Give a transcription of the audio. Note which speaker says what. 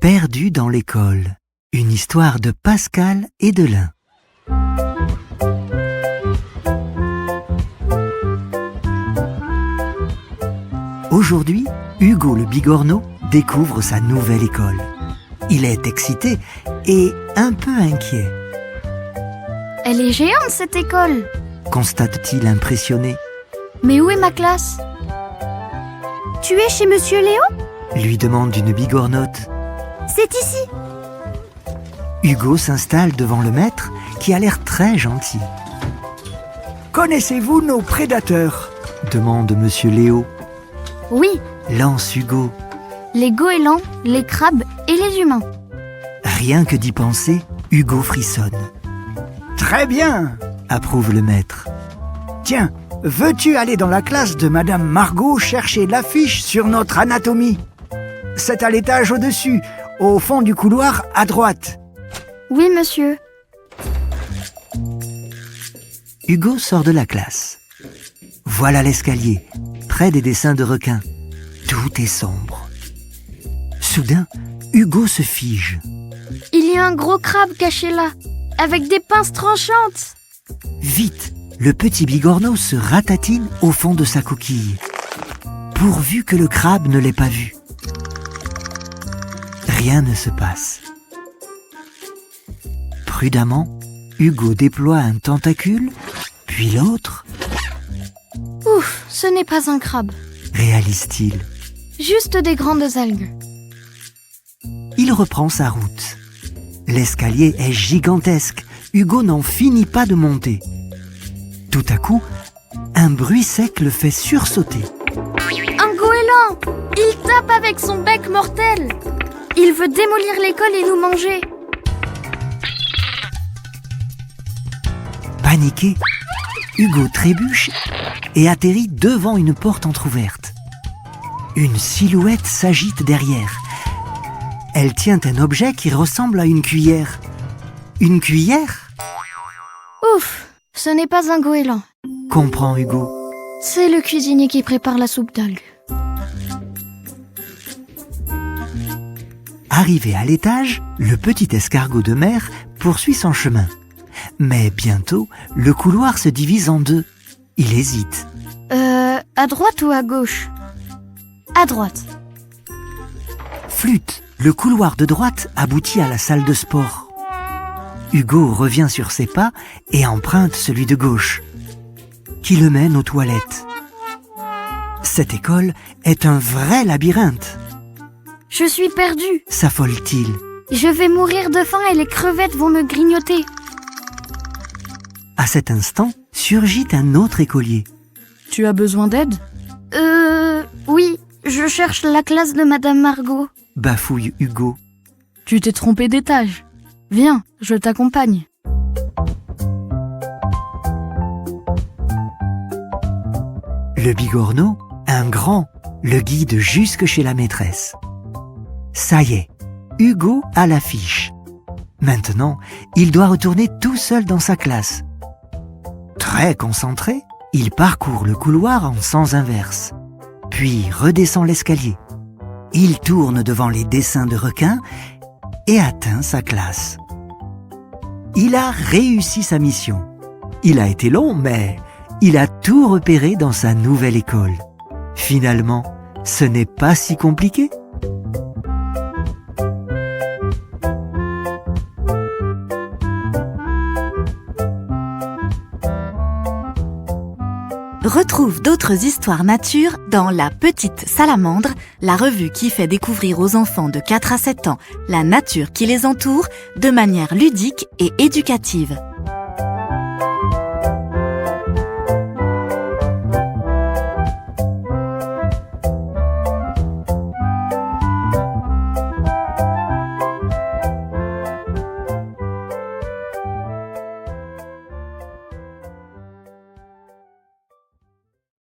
Speaker 1: Perdu dans l'école. Une histoire de Pascal et de Lin. Aujourd'hui, Hugo le bigorneau découvre sa nouvelle école. Il est excité et un peu inquiet.
Speaker 2: Elle est géante cette école.
Speaker 1: Constate-t-il impressionné.
Speaker 2: Mais où est ma classe? Tu es chez Monsieur Léo?
Speaker 1: Lui demande une bigornotte.
Speaker 2: C'est ici.
Speaker 1: Hugo s'installe devant le maître qui a l'air très gentil. Connaissez-vous nos prédateurs? Demande Monsieur Léo.
Speaker 2: Oui,
Speaker 1: Lance Hugo.
Speaker 2: les goélands, les crabes et les humains.
Speaker 1: Rien que d'y penser, Hugo frissonne. Très bien, approuve le maître. Tiens, veux-tu aller dans la classe de Madame Margot chercher l'affiche sur notre anatomie? C'est à l'étage au-dessus, au fond du couloir à droite.
Speaker 2: Oui, monsieur.
Speaker 1: Hugo sort de la classe. Voilà l'escalier, près des dessins de requins. Tout est sombre. Soudain, Hugo se fige.
Speaker 2: Il y a un gros crabe caché là, avec des pinces tranchantes.
Speaker 1: Vite, le petit bigorneau se ratatine au fond de sa coquille. Pourvu que le crabe ne l'ait pas vu. Rien ne se passe. Prudemment, Hugo déploie un tentacule, puis l'autre,
Speaker 2: Ouf, ce n'est pas un crabe,
Speaker 1: réalise-t-il.
Speaker 2: juste des grandes algues.
Speaker 1: Il reprend sa route. L'escalier est gigantesque. Hugo n'en finit pas de monter. Tout à coup, un bruit sec le fait sursauter.
Speaker 2: Un goéland! Il tape avec son bec mortel. Il veut démolir l'école et nous manger.
Speaker 1: Paniqué, Hugo trébuche et atterrit devant une porte entr'ouverte. Une silhouette s'agite derrière. Elle tient un objet qui ressemble à une cuillère. Une cuillère?
Speaker 2: Ouf, ce n'est pas un goéland.
Speaker 1: Comprend Hugo.
Speaker 2: C'est le cuisinier qui prépare la soupe d'algues.
Speaker 1: Arrivé à l'étage, le petit escargot de mer poursuit son chemin. Mais bientôt, le couloir se divise en deux. Il hésite.
Speaker 2: À droite ou à gauche? À droite.
Speaker 1: Flûte, le couloir de droite aboutit à la salle de sport. Hugo revient sur ses pas et emprunte celui de gauche, qui le mène aux toilettes. Cette école est un vrai labyrinthe,
Speaker 2: Je suis perdue.
Speaker 1: s'affole-t-il.
Speaker 2: Je vais mourir de faim et les crevettes vont me grignoter.
Speaker 1: À cet instant, surgit un autre écolier.
Speaker 3: Tu as besoin d'aide?
Speaker 2: Oui, je cherche la classe de Madame Margot.
Speaker 1: Bafouille Hugo.
Speaker 3: Tu t'es trompé d'étage. Viens, je t'accompagne.
Speaker 1: Le bigorneau, un grand, le guide jusque chez la maîtresse. Ça y est, Hugo a l'affiche. Maintenant, il doit retourner tout seul dans sa classe. Très concentré, il parcourt le couloir en sens inverse, puis redescend l'escalier. Il tourne devant les dessins de requins et atteint sa classe. Il a réussi sa mission. Il a été long, mais il a tout repéré dans sa nouvelle école. Finalement, ce n'est pas si compliqué.
Speaker 4: Retrouve d'autres histoires nature dans La Petite Salamandre, la revue qui fait découvrir aux enfants de 4 à 7 ans la nature qui les entoure de manière ludique et éducative.